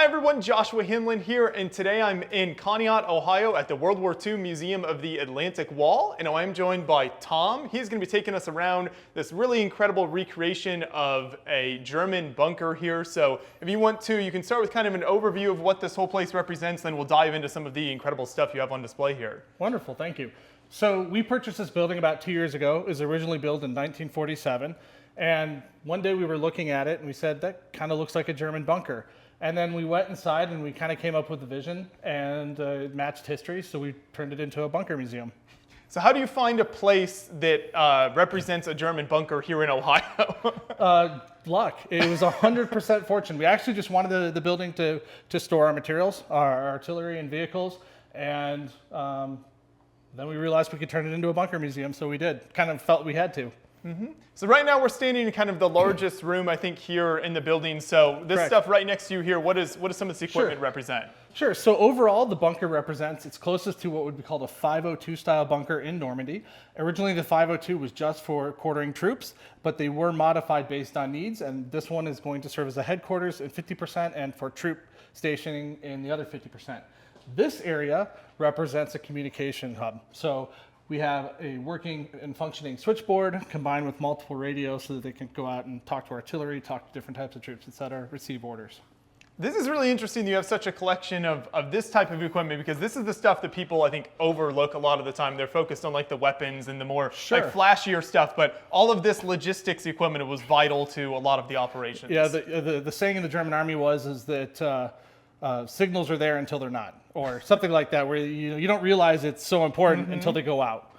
Hi everyone, Joshua Hinland here, and today I'm in Conneaut, Ohio at the World War II Museum of the Atlantic Wall, and I'm joined by Tom. He's going to be taking us around this really incredible recreation of a German bunker here. So if you want to, you can start with kind of an overview of what this whole place represents, then we'll dive into some of the incredible stuff you have on display here. Wonderful, thank you. So we purchased this building about 2 years ago. It was originally built in 1947, and one day we were looking at it and we said, that kind of looks like a German bunker. And then we went inside and we kind of came up with a vision, and it matched history, so we turned it into a bunker museum. So how do you find a place that represents a German bunker here in Ohio? Luck. It was 100% fortune. We actually just wanted the building to store our materials, our artillery and vehicles, and then we realized we could turn it into a bunker museum, so we did. Kind of felt we had to. Mm-hmm. So right now we're standing in kind of the largest room, I think, here in the building. So this stuff right next to you here, what does some of this equipment represent? Sure. So overall, the bunker represents, it's closest to what would be called a 502 style bunker in Normandy. Originally, the 502 was just for quartering troops, but they were modified based on needs. And this one is going to serve as a headquarters in 50% and for troop stationing in the other 50%. This area represents a communication hub. So we have a working and functioning switchboard combined with multiple radios so that they can go out and talk to artillery, talk to different types of troops, et cetera, receive orders. This is really interesting. You have such a collection of this type of equipment, because this is the stuff that people, I think, overlook a lot of the time. They're focused on like the weapons and the more like flashier stuff, but all of this logistics equipment was vital to a lot of the operations. Yeah, the saying in the German army is that signals are there until they're not, or something like that, where you don't realize it's so important until they go out.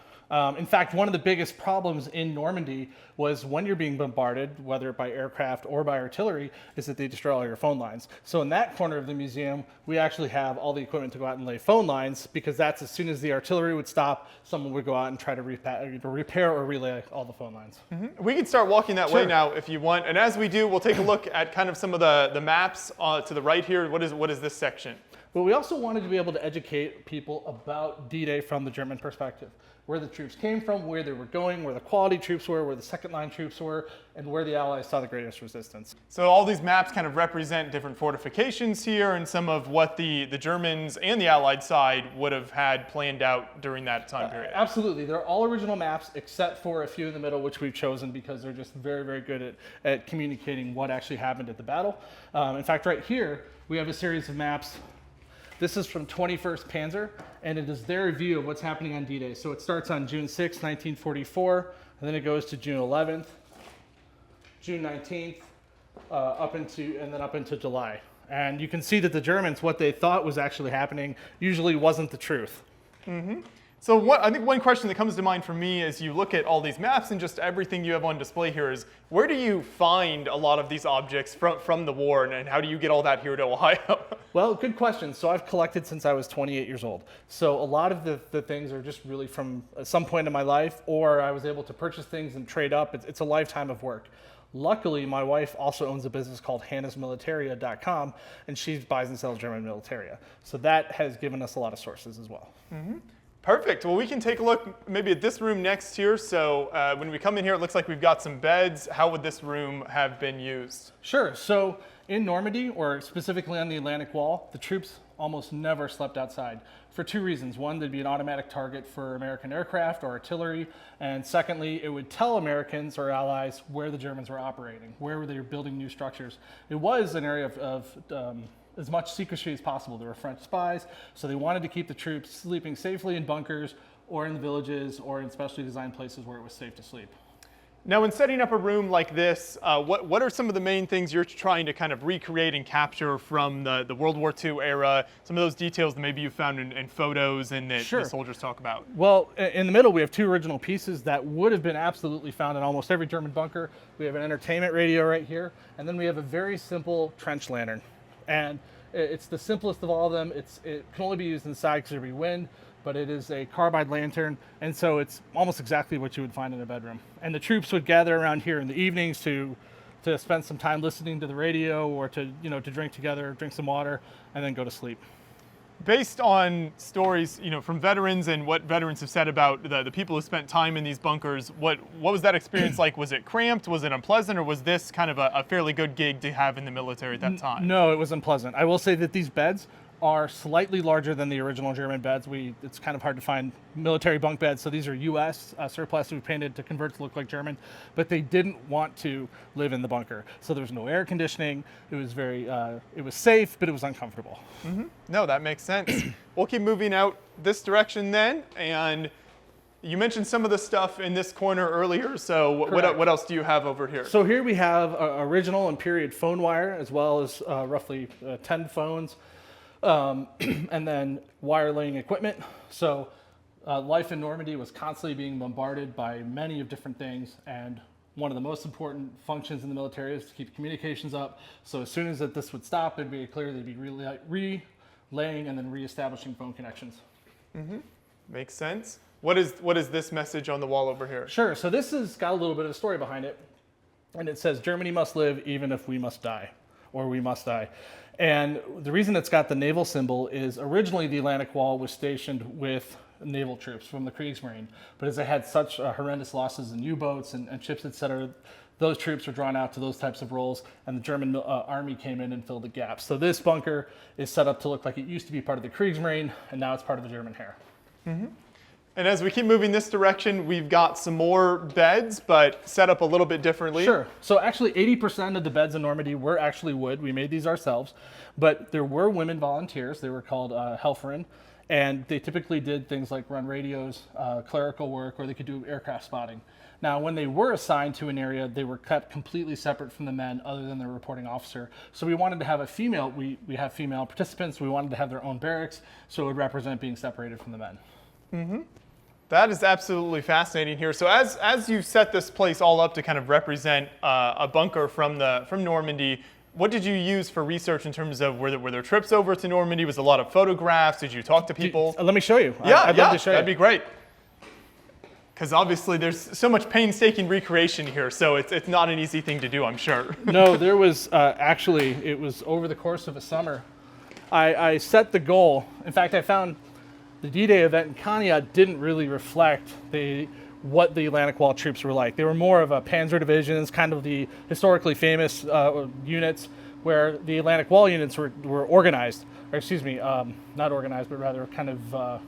In fact, one of the biggest problems in Normandy was when you're being bombarded, whether by aircraft or by artillery, is that they destroy all your phone lines. So in that corner of the museum, we actually have all the equipment to go out and lay phone lines, because that's as soon as the artillery would stop, someone would go out and try to repair or relay all the phone lines. Mm-hmm. We can start walking that way now if you want. And as we do, we'll take a look at kind of some of the maps to the right here. What is this section? But we also wanted to be able to educate people about D-Day from the German perspective, where the troops came from, where they were going, where the quality troops were, where the second line troops were, and where the Allies saw the greatest resistance. So all these maps kind of represent different fortifications here and some of what the Germans and the Allied side would have had planned out during that time period. Absolutely. They're all original maps except for a few in the middle, which we've chosen because they're just very, very good at communicating what actually happened at the battle. In fact, right here, we have a series of maps. This is from 21st Panzer, and it is their view of what's happening on D-Day. So it starts on June 6, 1944, and then it goes to June 11th, June 19th, up into July. And you can see that the Germans, what they thought was actually happening, usually wasn't the truth. Mm-hmm. So I think one question that comes to mind for me as you look at all these maps and just everything you have on display here is, where do you find a lot of these objects from the war, and how do you get all that here to Ohio? Well, good question. So I've collected since I was 28 years old. So a lot of the things are just really from some point in my life, or I was able to purchase things and trade up. It's a lifetime of work. Luckily, my wife also owns a business called hannahsmilitaria.com, and she buys and sells German militaria. So that has given us a lot of sources as well. Mm-hmm. Perfect. Well, we can take a look maybe at this room next here. So when we come in here, it looks like we've got some beds. How would this room have been used? Sure. So in Normandy, or specifically on the Atlantic Wall, the troops almost never slept outside for two reasons. One, there'd be an automatic target for American aircraft or artillery. And secondly, it would tell Americans or Allies where the Germans were operating, where they were building new structures. It was an area of as much secrecy as possible. There were French spies, so they wanted to keep the troops sleeping safely in bunkers or in the villages or in specially designed places where it was safe to sleep. Now, in setting up a room like this, what are some of the main things you're trying to kind of recreate and capture from the World War II era, some of those details that maybe you found in photos and that the soldiers talk about? Well, in the middle, we have two original pieces that would have been absolutely found in almost every German bunker. We have an entertainment radio right here, and then we have a very simple trench lantern. And it's the simplest of all of them. It can only be used inside because there'll be wind, but it is a carbide lantern, and so it's almost exactly what you would find in a bedroom. And the troops would gather around here in the evenings to spend some time listening to the radio, or to drink together, drink some water, and then go to sleep. based on stories, from veterans and what veterans have said about the people who spent time in these bunkers, what was that experience like? Was it cramped? Was it unpleasant? Or was this kind of a fairly good gig to have in the military at that time? No, it was unpleasant. I will say that these beds are slightly larger than the original German beds. It's kind of hard to find military bunk beds, so these are U.S. Surplus we painted to convert to look like German, but they didn't want to live in the bunker. So there was no air conditioning. It was it was safe, but it was uncomfortable. Mm-hmm. No, that makes sense. We'll keep moving out this direction then, and you mentioned some of the stuff in this corner earlier, so what else do you have over here? So here we have original and period phone wire, as well as roughly 10 phones. And then wire laying equipment. So life in Normandy was constantly being bombarded by many of different things, and one of the most important functions in the military is to keep communications up. So as soon as this would stop, it'd be clear they'd be relaying and then reestablishing phone connections. Mm-hmm. Makes sense. What is this message on the wall over here? Sure. So this has got a little bit of a story behind it, and it says, "Germany must live even if we must die, or we must die." And the reason it's got the naval symbol is originally the Atlantic Wall was stationed with naval troops from the Kriegsmarine. But as they had such horrendous losses in U-boats and ships, etc., those troops were drawn out to those types of roles, and the German army came in and filled the gaps. So this bunker is set up to look like it used to be part of the Kriegsmarine, and now it's part of the German Heer. Mm-hmm. And as we keep moving this direction, we've got some more beds, but set up a little bit differently. Sure. So actually 80% of the beds in Normandy were actually wood. We made these ourselves. But there were women volunteers. They were called Halperin. And they typically did things like run radios, clerical work, or they could do aircraft spotting. Now, when they were assigned to an area, they were kept completely separate from the men other than their reporting officer. So we wanted to have a female, we have female participants. We wanted to have their own barracks, so it would represent being separated from the men. Mm-hmm. That is absolutely fascinating here. So as you set this place all up to kind of represent a bunker from Normandy, what did you use for research in terms of were there trips over to Normandy? Was a lot of photographs? Did you talk to people? Let me show you. Yeah, I'd love to show you. That'd be great. Because obviously there's so much painstaking recreation here, so it's not an easy thing to do, I'm sure. No, there was actually, it was over the course of a summer. I set the goal. In fact, I found the D-Day event in Conneaut didn't really reflect what the Atlantic Wall troops were like. They were more of a panzer divisions, kind of the historically famous units, where the Atlantic Wall units were organized, or excuse me, not organized, but rather kind of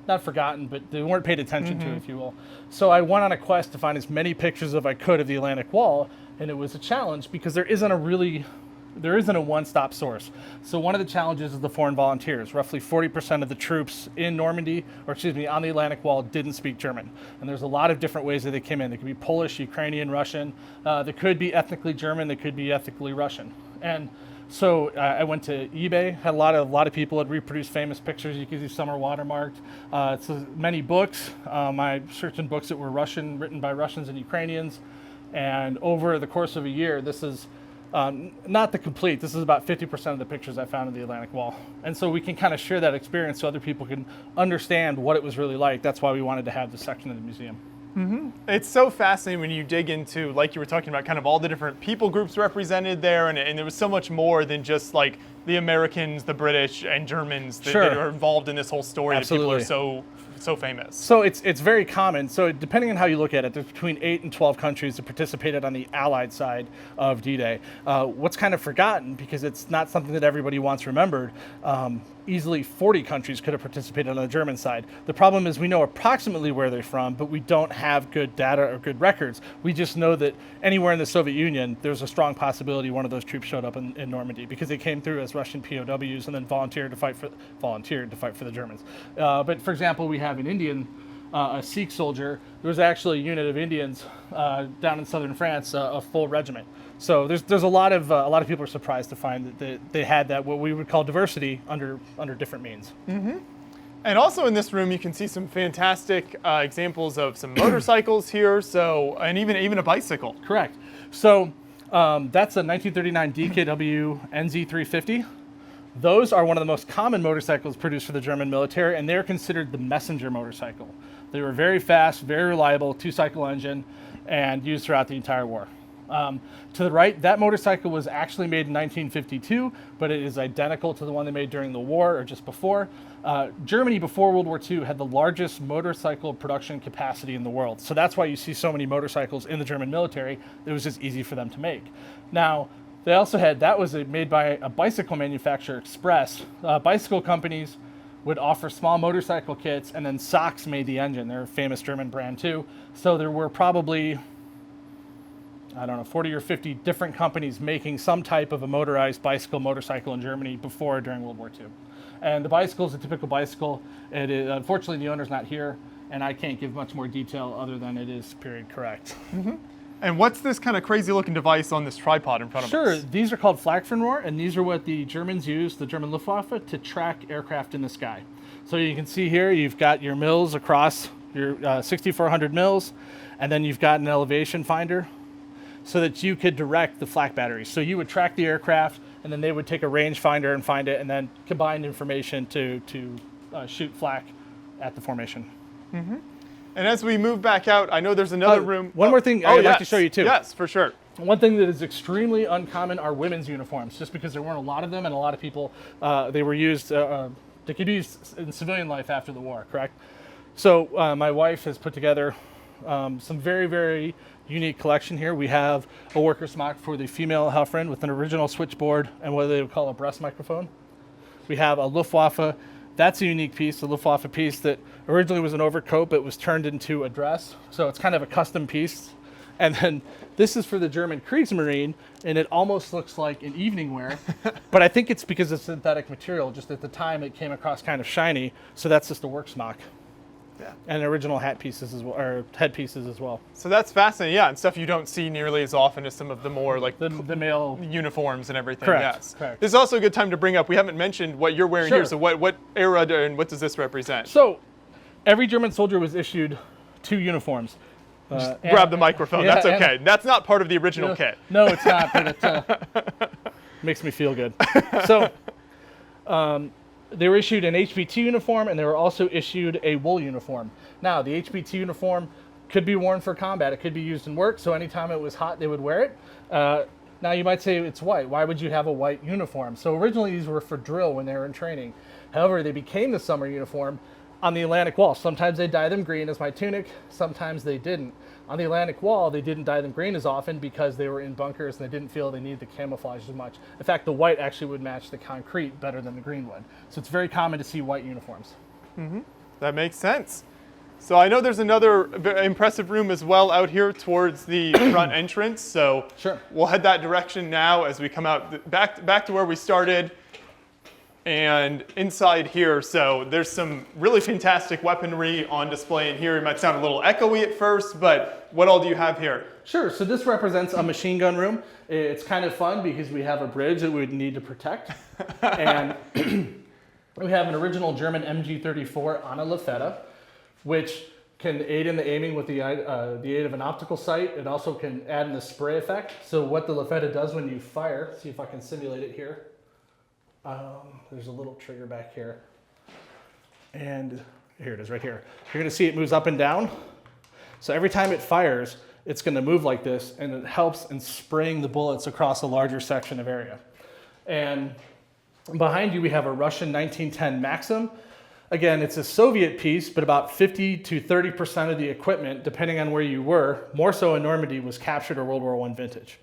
not forgotten, but they weren't paid attention to, if you will. So I went on a quest to find as many pictures as I could of the Atlantic Wall, and it was a challenge because there isn't a one-stop source. So one of the challenges is the foreign volunteers. Roughly 40% of the troops in Normandy, or excuse me, on the Atlantic Wall didn't speak German. And there's a lot of different ways that they came in. They could be Polish, Ukrainian, Russian. They could be ethnically German. They could be ethnically Russian. And so I went to eBay. Had a lot of people had reproduced famous pictures. You can see some are watermarked. So many books. I searched in books that were written by Russians and Ukrainians. And over the course of a year, this is not the complete. This is about 50% of the pictures I found of the Atlantic Wall. And so we can kind of share that experience so other people can understand what it was really like. That's why we wanted to have this section of the museum. Mm-hmm. It's so fascinating when you dig into, like you were talking about, kind of all the different people groups represented there, and there was so much more than just like the Americans, the British, and Germans that are involved in this whole story. Absolutely. That people are so famous. So it's very common. So depending on how you look at it, there's between 8 and 12 countries that participated on the Allied side of D-Day. What's kind of forgotten, because it's not something that everybody wants remembered, easily 40 countries could have participated on the German side. The problem is we know approximately where they're from, but we don't have good data or good records. We just know that anywhere in the Soviet Union, there's a strong possibility one of those troops showed up in Normandy, because they came through as Russian POWs and then volunteered to fight for the Germans. But for example, we have an Indian, a Sikh soldier. There was actually a unit of Indians down in southern France, a full regiment. So there's a lot of people are surprised to find that they had that, what we would call diversity under different means. Mm-hmm. And also in this room, you can see some fantastic examples of some motorcycles here. So and even a bicycle. Correct. So that's a 1939 DKW NZ350. Those are one of the most common motorcycles produced for the German military, and they're considered the messenger motorcycle. They were very fast, very reliable, 2-cycle engine, and used throughout the entire war. To the right, that motorcycle was actually made in 1952, but it is identical to the one they made during the war or just before. Germany, before World War II, had the largest motorcycle production capacity in the world. So that's why you see so many motorcycles in the German military. It was just easy for them to make. Now, they also had, that was made by a bicycle manufacturer, Express. Bicycle companies would offer small motorcycle kits, and then Sachs made the engine. They're a famous German brand too. So there were probably, I don't know, 40 or 50 different companies making some type of a motorized bicycle motorcycle in Germany before or during World War II. And the bicycle is a typical bicycle. It is, unfortunately, the owner's not here, and I can't give much more detail other than it is period correct. Mm-hmm. And what's this kind of crazy looking device on this tripod in front of us? Sure, these are called Flakfernrohr, and these are what the Germans used, the German Luftwaffe, to track aircraft in the sky. So you can see here, you've got your mils across your 6,400 mils, and then you've got an elevation finder so that you could direct the flak batteries. So you would track the aircraft, and then they would take a rangefinder and find it, and then combine information to shoot flak at the formation. Mm-hmm. And as we move back out, I know there's another room. One more thing I'd like to show you too. Yes, for sure. One thing that is extremely uncommon are women's uniforms, just because there weren't a lot of them, and a lot of people, they were used, they could be used in civilian life after the war, correct? So my wife has put together some very, very unique collection here. We have a worker smock for the female Halperin with an original switchboard and what they would call a breast microphone. We have a Luftwaffe. That's a unique piece, the Luftwaffe piece that originally was an overcoat but was turned into a dress. So it's kind of a custom piece. And then this is for the German Kriegsmarine, and it almost looks like an evening wear. But I think it's because it's synthetic material. Just at the time it came across kind of shiny. So that's just a work smock. Yeah. And original hat pieces as well, or head pieces as well. So that's fascinating, yeah, and stuff you don't see nearly as often as some of the more like the male uniforms and everything. Correct. Yes. Correct. This is also a good time to bring up. We haven't mentioned what you're wearing Sure. here. So what era and what does this represent? So every German soldier was issued 2 uniforms. Grab the microphone. Yeah, that's okay. That's not part of the original kit. No, it's not. But it makes me feel good. So. They were issued an HBT uniform, and they were also issued a wool uniform. Now, the HBT uniform could be worn for combat. It could be used in work, so anytime it was hot, they would wear it. Now, you might say it's white. Why would you have a white uniform? So originally, these were for drill when they were in training. However, they became the summer uniform on the Atlantic Wall. Sometimes they dye them green as my tunic. Sometimes they didn't. On the Atlantic Wall, they didn't dye them green as often because they were in bunkers and they didn't feel they needed the camouflage as much. In fact, the white actually would match the concrete better than the green would. So it's very common to see white uniforms. Mm-hmm. That makes sense. So I know there's another impressive room as well out here towards the front entrance. So sure. We'll head that direction now as we come out back to where we started. And inside here, so there's some really fantastic weaponry on display in here. It might sound a little echoey at first, but what all do you have here? Sure, so this represents a machine gun room. It's kind of fun because we have a bridge that we would need to protect. And we have an original German MG-34 on a Lafetta, which can aid in the aiming with the aid of an optical sight. It also can add in the spray effect. So what the Lafetta does when you fire, see if I can simulate it here. There's a little trigger back here. And here it is right here. You're gonna see it moves up and down. So every time it fires, it's gonna move like this, and it helps in spraying the bullets across a larger section of area. And behind you, we have a Russian 1910 Maxim. Again, it's a Soviet piece, but about 50 to 30% of the equipment, depending on where you were, more so in Normandy, was captured or World War I vintage.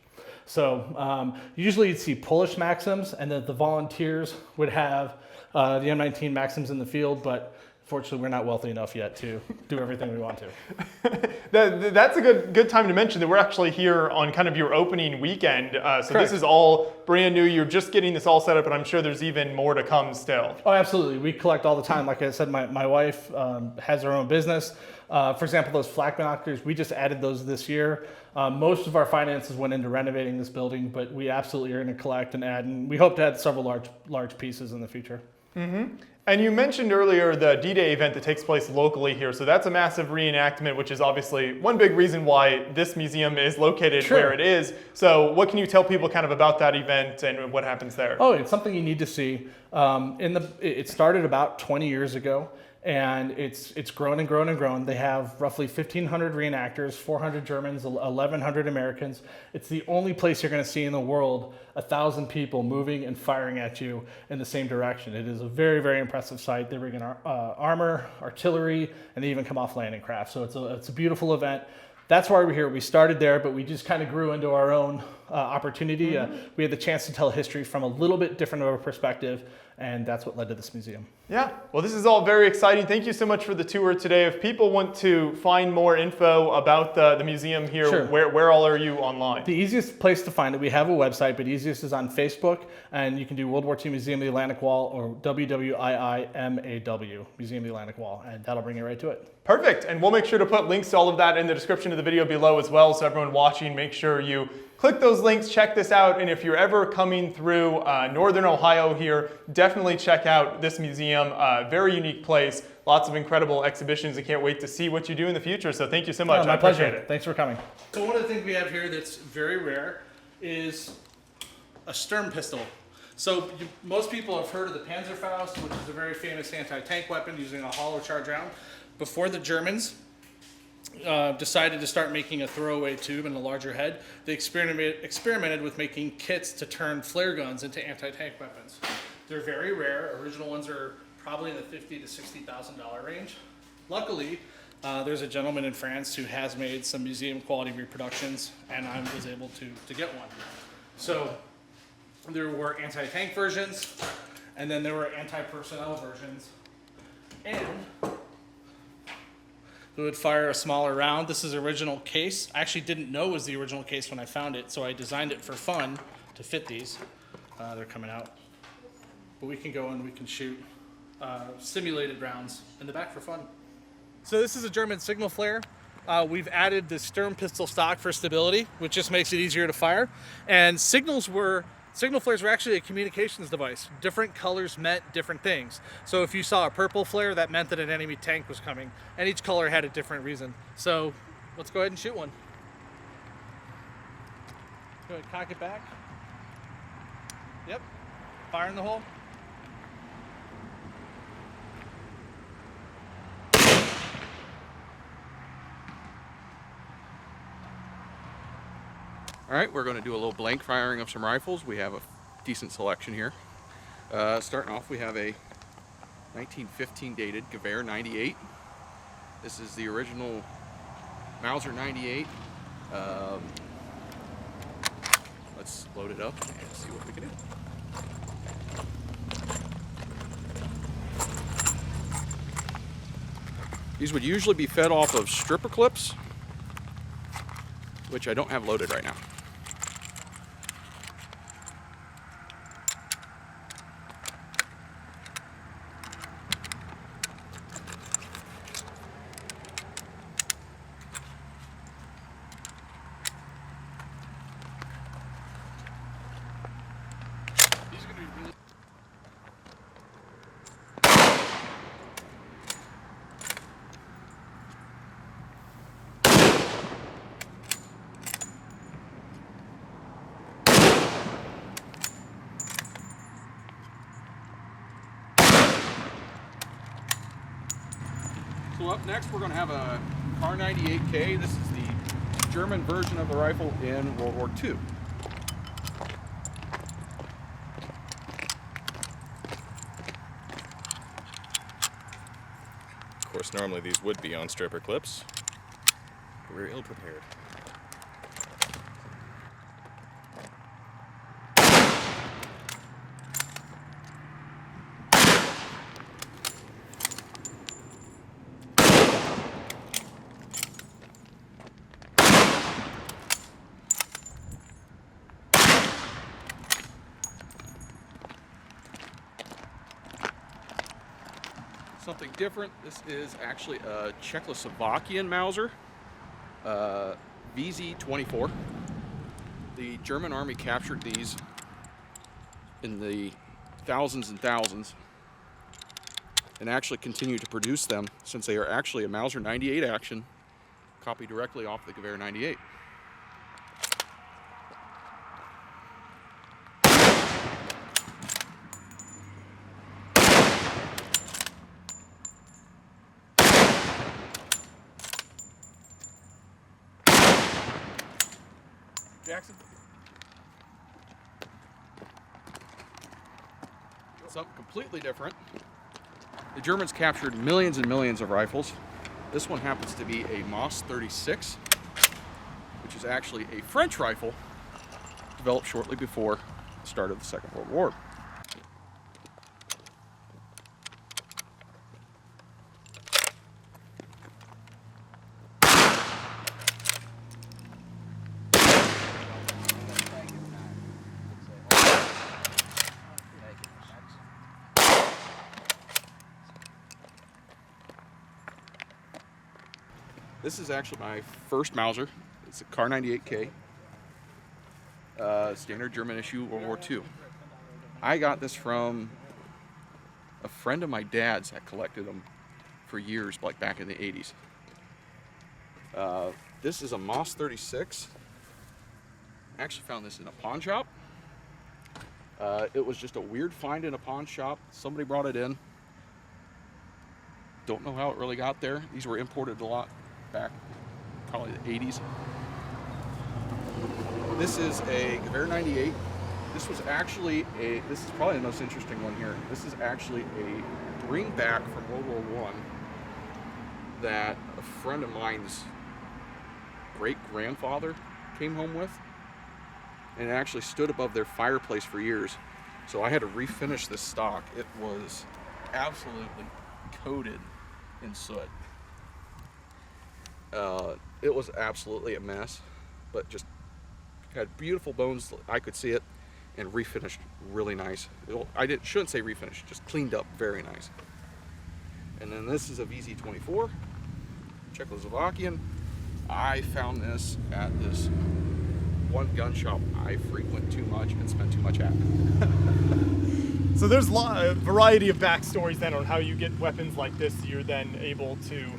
So usually you'd see Polish Maxims, and then the volunteers would have the M19 Maxims in the field, but fortunately we're not wealthy enough yet to do everything we want to. That's a good time to mention that we're actually here on kind of your opening weekend. So Correct. This is all brand new. You're just getting this all set up, and I'm sure there's even more to come still. Oh, absolutely. We collect all the time. Like I said, my wife has her own business. For example, those flak binoculars, we just added those this year. Most of our finances went into renovating this building, but we absolutely are going to collect and add, and we hope to add several large pieces in the future. Mm-hmm. And you mentioned earlier the D-Day event that takes place locally here. So that's a massive reenactment, which is obviously one big reason why this museum is located Sure. where it is. So what can you tell people kind of about that event and what happens there? Oh, it's something you need to see. It started about 20 years ago. and it's grown and grown and grown. They have roughly 1,500 reenactors, 400 Germans, 1,100 Americans. It's the only place you're going to see in the world 1,000 people moving and firing at you in the same direction. It is a very, very impressive sight. They bring in armor, artillery, and they even come off landing craft. So it's a beautiful event. That's why we're here. We started there, but we just kind of grew into our own opportunity. We had the chance to tell history from a little bit different of a perspective, and that's what led to this museum. Yeah, well, this is all very exciting. Thank you so much for the tour today. If people want to find more info about the museum here, Sure. where all are you online? The easiest place to find it, we have a website, but easiest is on Facebook, and you can do World War II Museum of the Atlantic Wall or WWIIMAW, Museum of the Atlantic Wall, and that'll bring you right to it. Perfect, and we'll make sure to put links to all of that in the description of the video below as well, so everyone watching, make sure you click those links, check this out, and if you're ever coming through Northern Ohio here, definitely check out this museum. Very unique place, lots of incredible exhibitions. I can't wait to see what you do in the future, so thank you so much. My I appreciate pleasure. it. Thanks for coming. So one of the things we have here that's very rare is a Sturm pistol. So most people have heard of the Panzerfaust, which is a very famous anti-tank weapon using a hollow charge round. Before the Germans decided to start making a throwaway tube and a larger head, they experimented with making kits to turn flare guns into anti-tank weapons. They're very rare. Original ones are probably in the $50,000 to $60,000 range. Luckily, there's a gentleman in France who has made some museum quality reproductions, and I was able to get one. So there were anti-tank versions, and then there were anti-personnel versions, and it would fire a smaller round. This is original case. I actually didn't know it was the original case when I found it, so I designed it for fun to fit these. They're coming out. But we can go and we can shoot simulated rounds in the back for fun. So this is a German signal flare. We've added the Sturm pistol stock for stability, which just makes it easier to fire. And signal flares were actually a communications device. Different colors meant different things. So if you saw a purple flare, that meant that an enemy tank was coming. And each color had a different reason. So let's go ahead and shoot one. Go ahead, cock it back. Yep, fire in the hole. All right, we're going to do a little blank firing of some rifles. We have a decent selection here. Starting off, we have a 1915 dated Gewehr 98. This is the original Mauser 98. Let's load it up and see what we can do. These would usually be fed off of stripper clips, which I don't have loaded right now. So up next, we're going to have a Kar 98K. This is the German version of the rifle in World War II. Of course, normally these would be on stripper clips. We're ill prepared. Something different. This is actually a Czechoslovakian Mauser, VZ-24. The German army captured these in the thousands and thousands and actually continue to produce them since they are actually a Mauser 98 action copied directly off the Gewehr 98. Jackson. Something completely different. The Germans captured millions and millions of rifles. This one happens to be a Moss 36, which is actually a French rifle developed shortly before the start of the Second World War. This is actually my first Mauser. It's a Kar 98K, standard German issue, World War II. I got this from a friend of my dad's that collected them for years, like back in the 80s. This is a Moss 36. I actually found this in a pawn shop. It was just a weird find in a pawn shop. Somebody brought it in. Don't know how it really got there. These were imported a lot back probably the 80s. This is a Gewehr 98. This is probably the most interesting one here. This is actually a bringback from World War I that a friend of mine's great-grandfather came home with, and it actually stood above their fireplace for years. So I had to refinish this stock. It was absolutely coated in soot. It was absolutely a mess, but just had beautiful bones. I could see it, and refinished really nice. Shouldn't say refinished, just cleaned up very nice. And then this is a VZ-24, Czechoslovakian. I found this at this one gun shop I frequent too much and spend too much at. So there's a variety of backstories then on how you get weapons like this you're then able to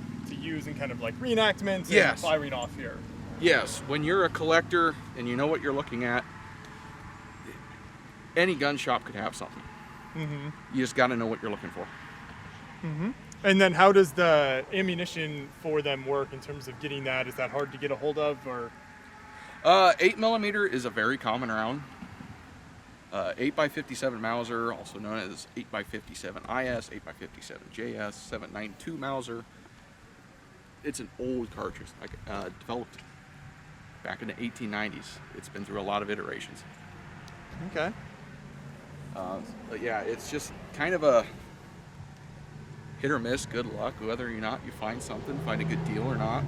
use in kind of like reenactments and firing off here. Yes, when you're a collector and you know what you're looking at, any gun shop could have something. Mm-hmm. You just got to know what you're looking for. Mm-hmm. And then how does the ammunition for them work in terms of getting that? Is that hard to get a hold of, or? 8mm is a very common round. 8x57 Mauser, also known as 8x57 IS, 8x57 JS, 792 Mauser. It's an old cartridge, developed back in the 1890s. It's been through a lot of iterations. Okay. But yeah, it's just kind of a hit or miss, good luck, whether or not you find something, find a good deal or not.